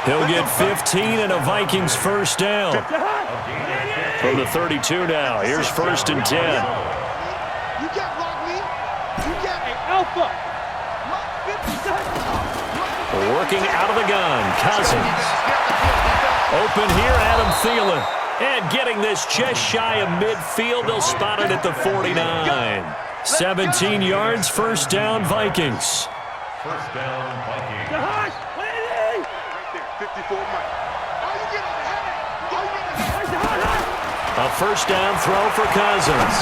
He'll get 15 and a Vikings first down. From the 32 now. Here's 1st and 10. You got lock me. You got alpha. Working out of the gun. Cousins. Open here, Adam Thielen. And getting this just shy of midfield. They'll spot it at the 49. 17 yards, first down, Vikings. First down, Vikings. 54 Mike. A first down throw for Cousins.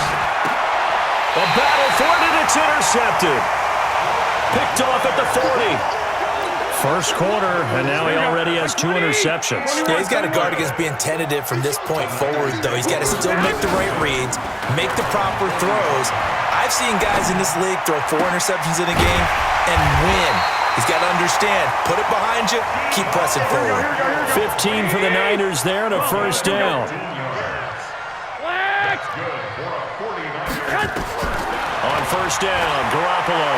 A battle for it, and it's intercepted. Picked off at the 40. First quarter, and now he already has 2 interceptions. Yeah, he's got to guard against being tentative from this point forward, though. He's got to still make the right reads, make the proper throws. I've seen guys in this league throw 4 interceptions in a game and win. He's got to understand, put it behind you, keep pressing forward. 15 for the Niners there and a first down. On first down, Garoppolo.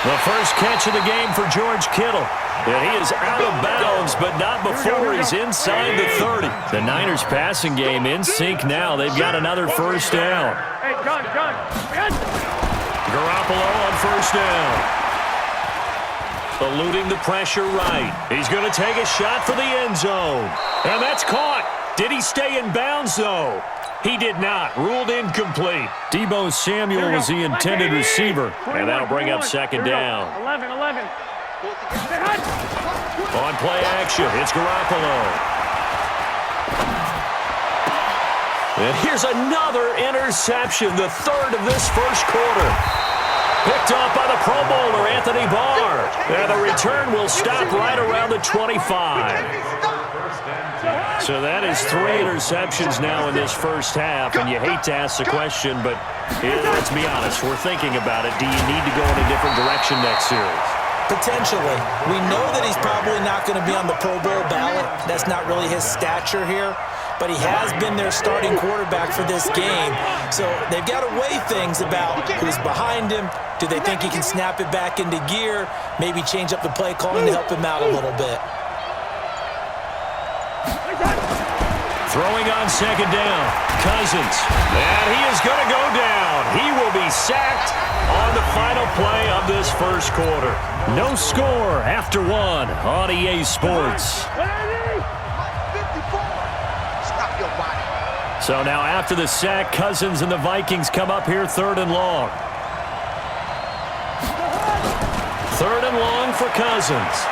The first catch of the game for George Kittle. And he is out of bounds, but not before he's inside the 30. The Niners passing game in sync now. They've got another first down. Garoppolo on first down. Eluding the pressure right. He's going to take a shot for the end zone. And that's caught. Did he stay in bounds, though? He did not. Ruled incomplete. Deebo Samuel was the intended receiver. And that'll bring up second down. 11. On play action, it's Garoppolo. And here's another interception, the 3rd of this first quarter. Picked off by the Pro Bowler, Anthony Barr. And the return will stop right around the 25. So that is 3 interceptions now in this first half, and you hate to ask the question, but let's be honest, we're thinking about it. Do you need to go in a different direction next series? Potentially. We know that he's probably not going to be on the Pro Bowl ballot. That's not really his stature here, but he has been their starting quarterback for this game. So they've got to weigh things about who's behind him. Do they think he can snap it back into gear? Maybe change up the play calling to help him out a little bit. Throwing on second down, Cousins. And he is going to go down. He will be sacked on the final play of this first quarter. No score after 1 on EA Sports. So now after the sack, Cousins and the Vikings come up here 3rd and long. 3rd and long for Cousins.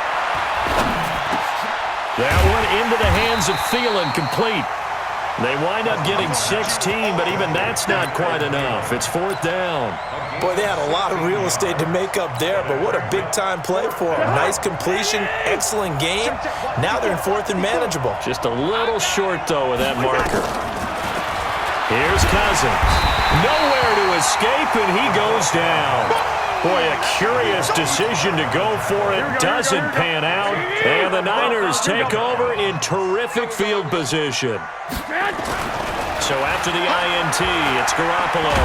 That one into the hands of Thielen, complete. They wind up getting 16, but even that's not quite enough. It's 4th down. Boy, they had a lot of real estate to make up there, but what a big-time play for them. Nice completion, excellent game. Now they're in 4th and manageable. Just a little short, though, with that marker. Here's Cousins. Nowhere to escape, and he goes down. Boy, a curious decision to go for it. Doesn't pan out. And the Niners take over in terrific field position. So after the INT, it's Garoppolo.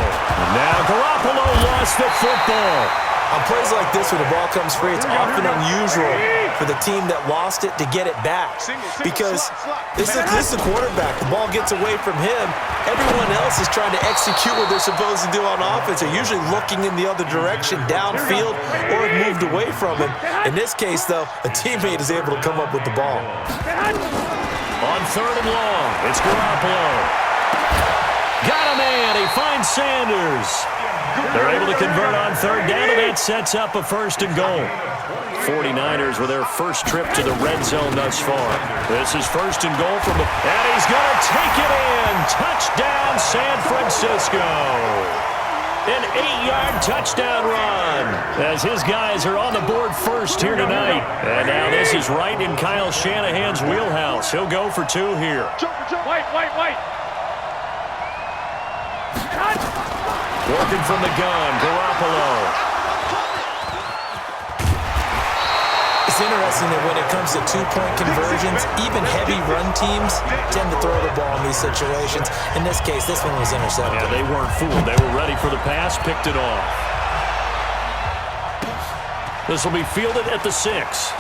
Now Garoppolo lost the football. On plays like this, when the ball comes free, it's often unusual for the team that lost it to get it back. Because this is the quarterback. The ball gets away from him. Everyone else is trying to execute what they're supposed to do on offense. They're usually looking in the other direction, downfield, or have moved away from him. In this case, though, a teammate is able to come up with the ball. On 3rd and long, it's Garoppolo. Got a man. He finds Sanders. They're able to convert on 3rd down, and that sets up a 1st and goal. 49ers with their first trip to the red zone thus far. This is 1st and goal from the... And he's going to take it in. Touchdown, San Francisco. An 8-yard touchdown run as his guys are on the board first here tonight. And now this is right in Kyle Shanahan's wheelhouse. He'll go for 2 here. White. Working from the gun, Garoppolo. It's interesting that when it comes to 2-point conversions, even heavy run teams tend to throw the ball in these situations. In this case, this one was intercepted. Yeah, they weren't fooled. They were ready for the pass, picked it off. This will be fielded at the 6.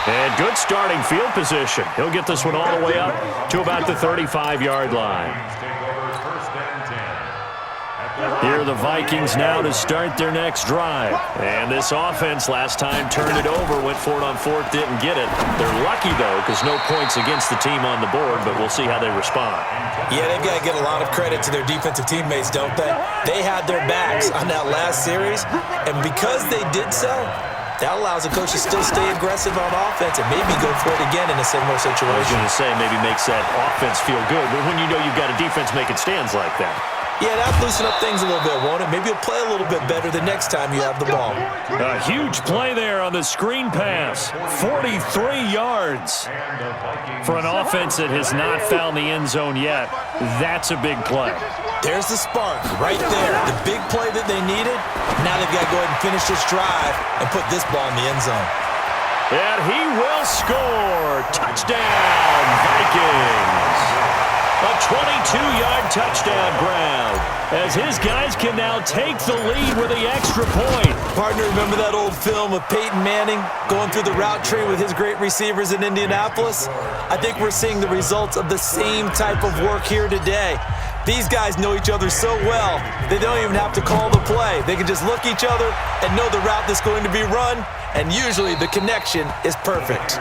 And good starting field position. He'll get this one all the way up to about the 35-yard line. Here are the Vikings now to start their next drive. And this offense last time turned it over, went for it on 4th, didn't get it. They're lucky, though, because no points against the team on the board, but we'll see how they respond. Yeah, they've got to get a lot of credit to their defensive teammates, don't they? They had their backs on that last series, and because they did so, that allows the coach to still stay aggressive on offense and maybe go for it again in a similar situation. I was going to say maybe makes that offense feel good, but when you know you've got a defense making stands like that. Yeah, that'll loosen up things a little bit, won't it? Maybe you'll play a little bit better the next time you have the ball. A huge play there on the screen pass. 43 yards. For an offense that has not found the end zone yet, that's a big play. There's the spark right there. The big play that they needed. Now they've got to go ahead and finish this drive and put this ball in the end zone. And he will score. Touchdown, Vikings. A 22-yard touchdown grab as his guys can now take the lead with the extra point. Partner, remember that old film of Peyton Manning going through the route tree with his great receivers in Indianapolis? I think we're seeing the results of the same type of work here today. These guys know each other so well, they don't even have to call the play. They can just look each other and know the route that's going to be run, and usually the connection is perfect.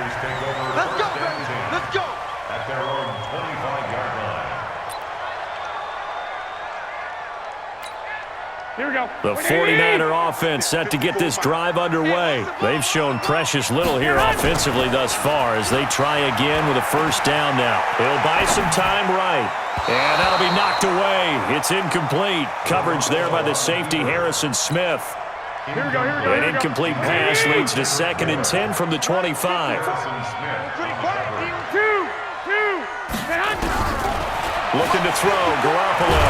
Let's go, baby. Let's go. At their own 25-yard line. Here we go. The 49er offense set to get this drive underway. They've shown precious little here offensively thus far as they try again with a first down now. They'll buy some time right. And that'll be knocked away. It's incomplete. Coverage there by the safety, Harrison Smith. Here we go, here we go. An incomplete pass leads to 2nd and 10 from the 25. Looking to throw, Garoppolo.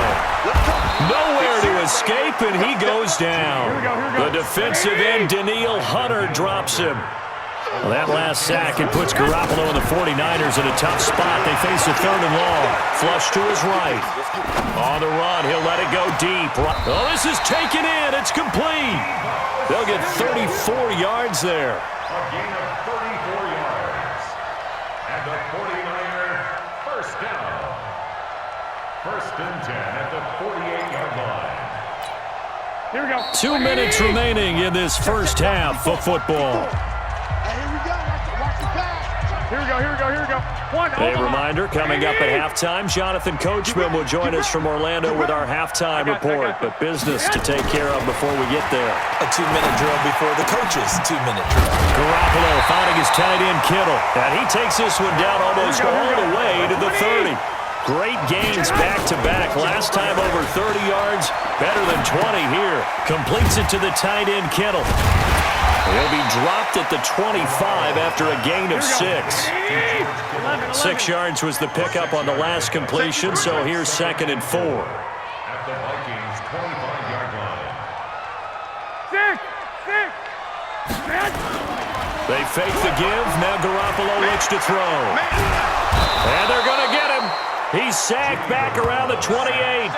Nowhere to escape, and he goes down. The defensive end, Danielle Hunter, drops him. Well, that last sack, it puts Garoppolo and the 49ers in a tough spot. They face a 3rd and long. Flush to his right. On the run, he'll let it go deep. Oh, this is taken in. It's complete. They'll get 34 yards there. A gain of 34 yards. And the 49er first down. 1st and 10 at the 48-yard line. Here we go. 2 minutes remaining in this first half of football. Hey, here we go. Watch the pass. Here we go, here we go, here we go. A reminder, coming up at halftime, Jonathan Coachman will join us from Orlando with our halftime report, but business to take care of before we get there. A 2-minute drill before the coach's 2-minute drill. Garoppolo finding his tight end Kittle, and he takes this one down almost all the way to the 30. Great gains back-to-back. Last time over 30 yards, better than 20 here. Completes it to the tight end Kittle. He'll be dropped at the 25 after a gain of 6. 6 yards was the pickup on the last completion, so here's 2nd and 4. At the Vikings' 25-yard line. 6. They fake the give. Now Garoppolo looks to throw. And they're going to get him. He's sacked back around the 28.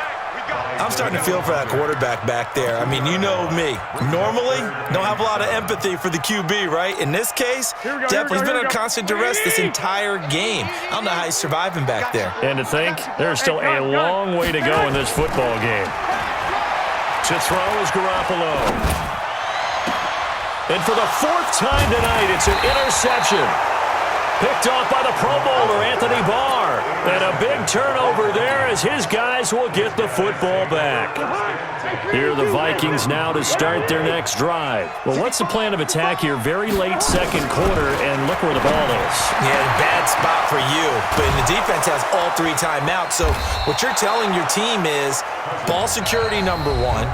I'm starting to feel for that quarterback back there. I mean, you know me. Normally, don't have a lot of empathy for the QB, right? In this case, definitely he's been under constant duress this entire game. I don't know how he's surviving back there. And to think, there's still a long way to go in this football game. To throw is Garoppolo. And for the 4th time tonight, it's an interception. Picked off by the Pro Bowler, Anthony Barr. And a big turnover there as his guys will get the football back. Here are the Vikings now to start their next drive. Well, what's the plan of attack here? Very late 2nd quarter, and look where the ball is. Yeah, bad spot for you. But the defense has all 3 timeouts. So what you're telling your team is ball security number 1.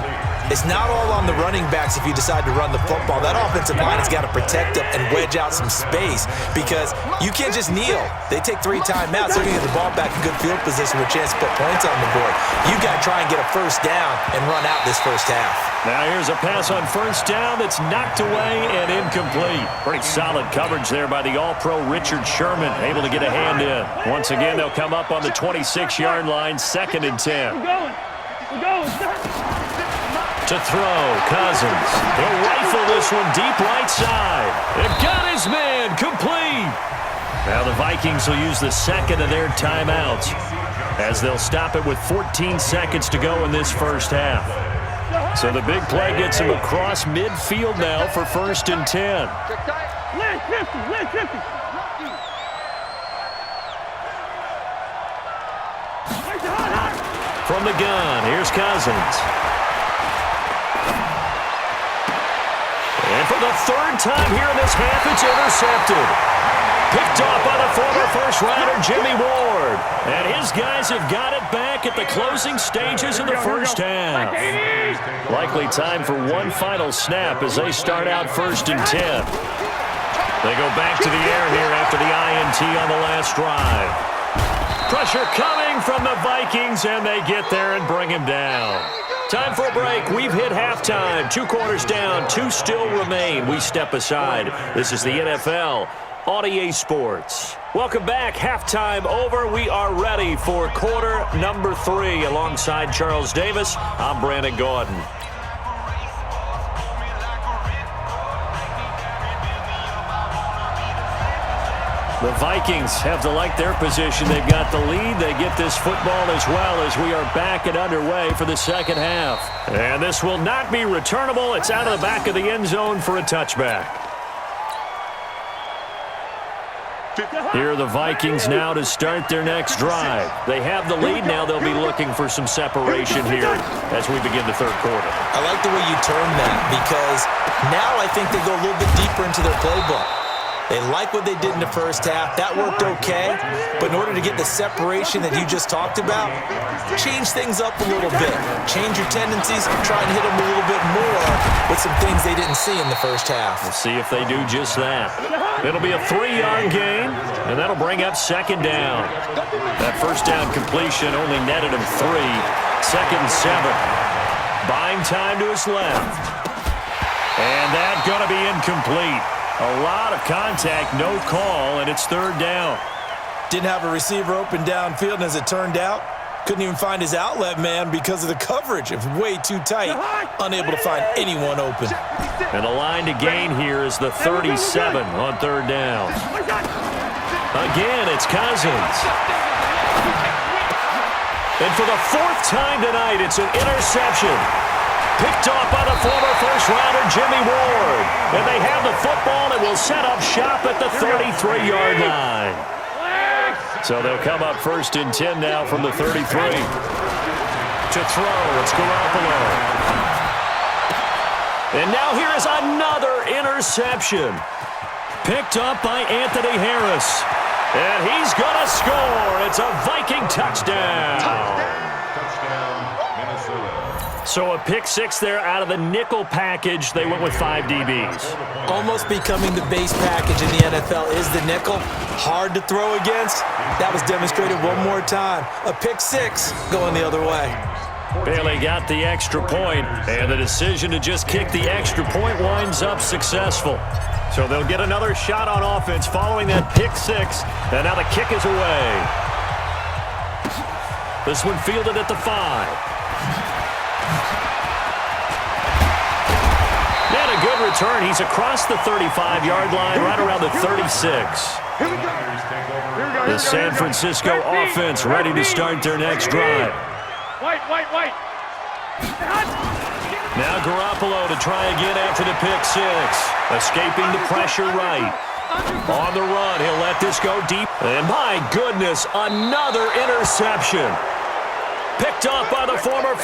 It's not all on the running backs if you decide to run the football. That offensive line has got to protect them and wedge out some space because you can't just kneel. They take 3 timeouts. They're going to get the ball back in good field position with a chance to put points on the board. You got to try and get a first down and run out this first half. Now here's a pass on first down that's knocked away and incomplete. Pretty solid coverage there by the All-Pro Richard Sherman, able to get a hand in. Once again, they'll come up on the 26-yard line, 2nd and 10. We're going. To throw, Cousins. He'll rifle this one deep right side. They've got his man complete. Now the Vikings will use the second of their timeouts as they'll stop it with 14 seconds to go in this first half. So the big play gets him across midfield now for 1st and 10. From the gun, here's Cousins. And for the 3rd time here in this half, it's intercepted. Picked off by the former first-rounder Jimmy Ward. And his guys have got it back at the closing stages of the first half. Likely time for one final snap as they start out 1st and 10. They go back to the air here after the INT on the last drive. Pressure coming from the Vikings, and they get there and bring him down. Time for a break. We've hit halftime. 2 quarters down, 2 still remain. We step aside. This is the NFL on EA Sports. Welcome back. Halftime over. We are ready for quarter number 3. Alongside Charles Davis, I'm Brandon Gordon. The Vikings have to like their position. They've got the lead. They get this football as well as we are back and underway for the second half. And this will not be returnable. It's out of the back of the end zone for a touchback. Here are the Vikings now to start their next drive. They have the lead. Now they'll be looking for some separation here as we begin the 3rd quarter. I like the way you term that because now I think they go a little bit deeper into their playbook. They like what they did in the first half. That worked okay. But in order to get the separation that you just talked about, change things up a little bit. Change your tendencies. Try and hit them a little bit more with some things they didn't see in the first half. We'll see if they do just that. It'll be a 3-yard gain, and that'll bring up 2nd down. That first down completion only netted him 3. 2nd and 7. Buying time to his left. And that's going to be incomplete. A lot of contact, no call, and it's 3rd down. Didn't have a receiver open downfield, and as it turned out, couldn't even find his outlet man because of the coverage. It was way too tight, unable to find anyone open. And the line to gain here is the 37 on 3rd down. Again, it's Cousins. And for the 4th time tonight, it's an interception. Picked off by the former first-rounder Jimmy Ward. And they have the football and will set up shop at the 33-yard line. So they'll come up 1st and 10 now from the 33. To throw, it's Garoppolo. And now here is another interception. Picked up by Anthony Harris. And he's going to score. It's a Viking touchdown. So a pick 6 there out of the nickel package. They went with 5 DBs. Almost becoming the base package in the NFL is the nickel. Hard to throw against. That was demonstrated one more time. A pick 6 going the other way. Bailey got the extra point, and the decision to just kick the extra point winds up successful. So they'll get another shot on offense following that pick 6, and now the kick is away. This one fielded at the 5. And a good return. He's across the 35-yard line, right around the 36. The San Francisco offense ready to start their next drive. Wait. Now Garoppolo to try again after the pick 6. Escaping the pressure right. On the run, he'll let this go deep. And my goodness, another interception. Picked off by the former